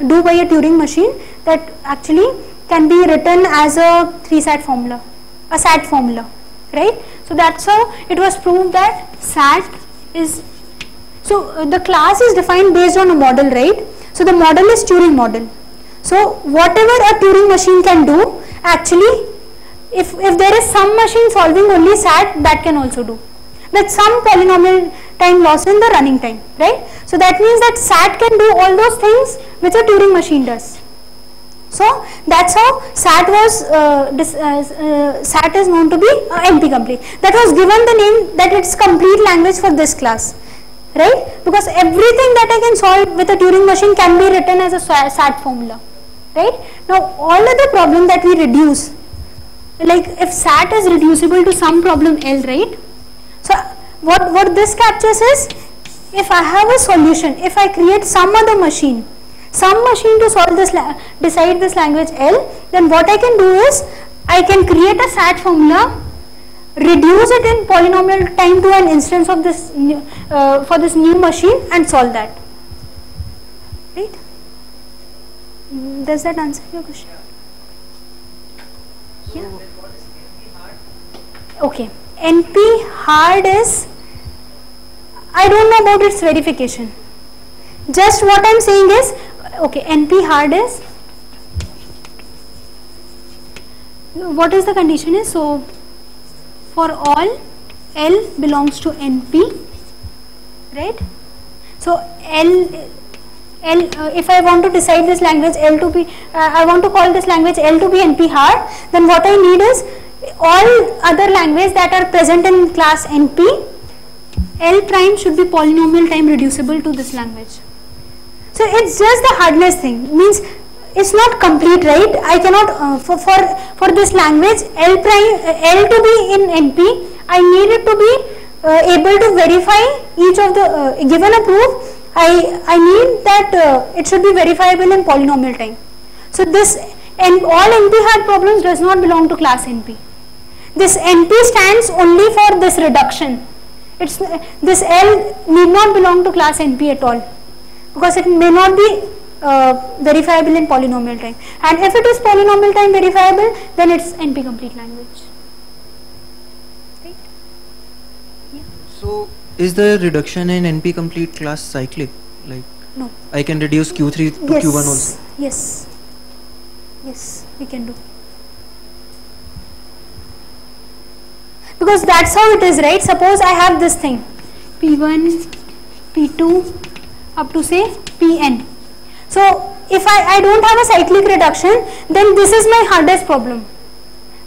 Speaker 1: do by a Turing machine, that actually can be written as a 3-SAT formula, a SAT formula, right? So that's how it was proved that SAT is, so the class is defined based on a model, right? So the model is Turing model. So whatever a Turing machine can do, actually if there is some machine solving only SAT, that can also do. That's some polynomial time loss in the running time, right? So that means that SAT can do all those things which a Turing machine does. So that's how SAT was, SAT is known to be NP-complete. That was given the name that it's complete language for this class, right? Because everything that I can solve with a Turing machine can be written as a SAT formula, right? Now all other problem that we reduce, like if SAT is reducible to some problem L, right? So what this captures is, if I have a solution, if I create some other machine, to solve this, decide this language L, then what I can do is, I can create a SAT formula, reduce it in polynomial time to an instance of this new, for this new machine, and solve that, right? Does that answer your question?
Speaker 5: So
Speaker 1: Yeah.
Speaker 5: then what is NP hard?
Speaker 1: Okay, NP hard is, I don't know about its verification. Just what I am saying is, okay, NP hard is, what is the condition is, so for all L belongs to NP, right? So if I want to decide this language L to be, I want to call this language L to be NP hard, then what I need is all other languages that are present in class NP, L prime should be polynomial time reducible to this language. So it's just the hardness thing, means it's not complete, right? I cannot, for this language L to be in NP, I need it to be able to verify each of the, given a proof, I need that it should be verifiable in polynomial time. So this, and all NP hard problems does not belong to class NP. This NP stands only for this reduction. It's, this L need not belong to class NP at all, because it may not be verifiable in polynomial time. And if it is polynomial time verifiable, then it's NP complete language. Right? Yeah.
Speaker 6: So is the reduction in NP complete class cyclic? Like
Speaker 1: No.
Speaker 6: I can reduce Q3 to
Speaker 1: Yes.
Speaker 6: Q1 also.
Speaker 1: Yes. Yes, we can do. Because that's how it is, right? Suppose I have this thing, P1, P2, up to say Pn. So if I don't have a cyclic reduction, then this is my hardest problem.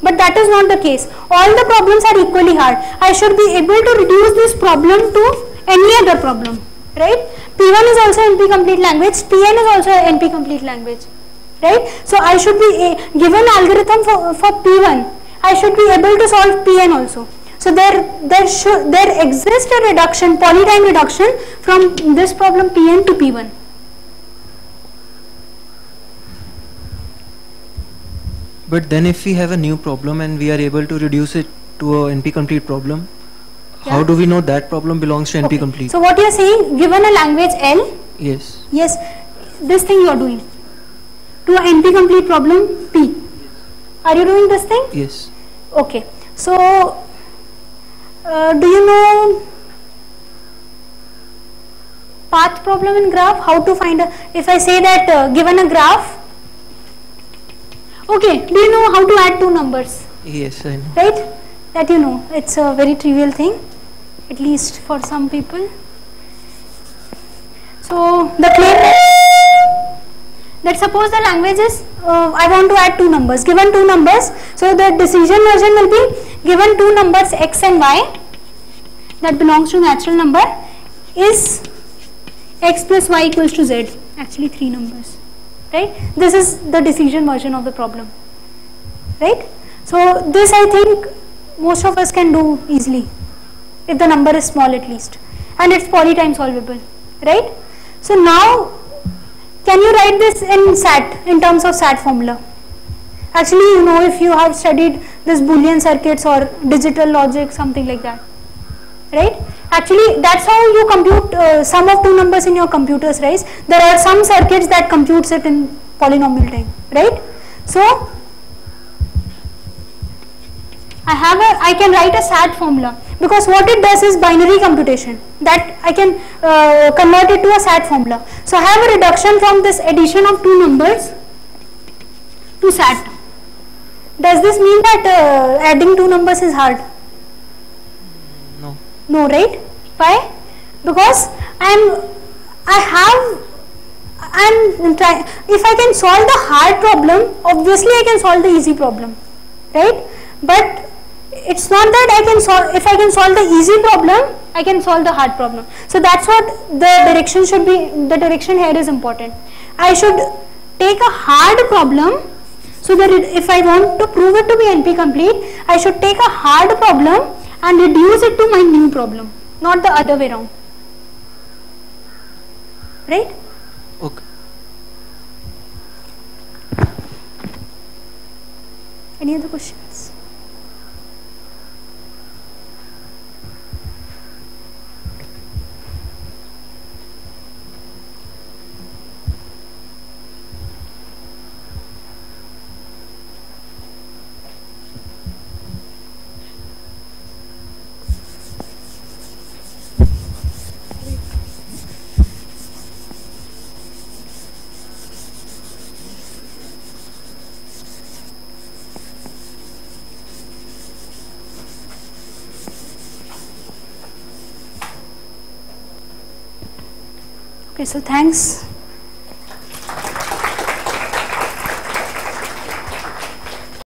Speaker 1: But that is not the case. All the problems are equally hard. I should be able to reduce this problem to any other problem, right? P1 is also NP complete language, Pn is also NP complete language, right? So I should be given algorithm for P1. I should be able to solve Pn also. So there exists a reduction, polytime reduction from this problem Pn to P1.
Speaker 6: But then if we have a new problem and we are able to reduce it to a NP-complete problem, how
Speaker 1: Yeah.
Speaker 6: do we know that problem belongs to
Speaker 1: Okay.
Speaker 6: NP-complete?
Speaker 1: So what you are saying, given a language L,
Speaker 6: Yes.
Speaker 1: yes, this thing you are doing. To an NP-complete problem P. Are you doing this thing?
Speaker 6: Yes.
Speaker 1: Okay. So, do you know path problem in graph? How to find a, if I say that given a graph, okay, do you know how to add two numbers?
Speaker 6: Yes, I know.
Speaker 1: Right? That you know, it's a very trivial thing, at least for some people. So, the claim that suppose the language is, I want to add two numbers, given two numbers, so the decision version will be given two numbers x and y that belongs to natural number is x plus y equals to z, actually three numbers, right? This is the decision version of the problem, right? So this I think most of us can do easily, if the number is small at least, and it's poly time solvable, right? So now, can you write this in SAT, in terms of SAT formula? Actually, you know, if you have studied this Boolean circuits or digital logic, something like that, right? Actually, that's how you compute sum of two numbers in your computers, right? There are some circuits that computes it in polynomial time, right? So, I can write a SAT formula, because what it does is binary computation, that I can convert it to a SAT formula. So I have a reduction from this addition of two numbers to SAT. Does this mean that adding two numbers is hard?
Speaker 6: No.
Speaker 1: No, right? Why? Because if I can solve the hard problem, obviously I can solve the easy problem, right? But it's not that I can solve, if I can solve the easy problem, I can solve the hard problem. So that's what the direction should be, the direction here is important. I should take a hard problem, so that if I want to prove it to be NP-complete, I should take a hard problem and reduce it to my new problem, not the other way around. Right?
Speaker 6: Okay.
Speaker 1: Any other questions? Okay, so thanks.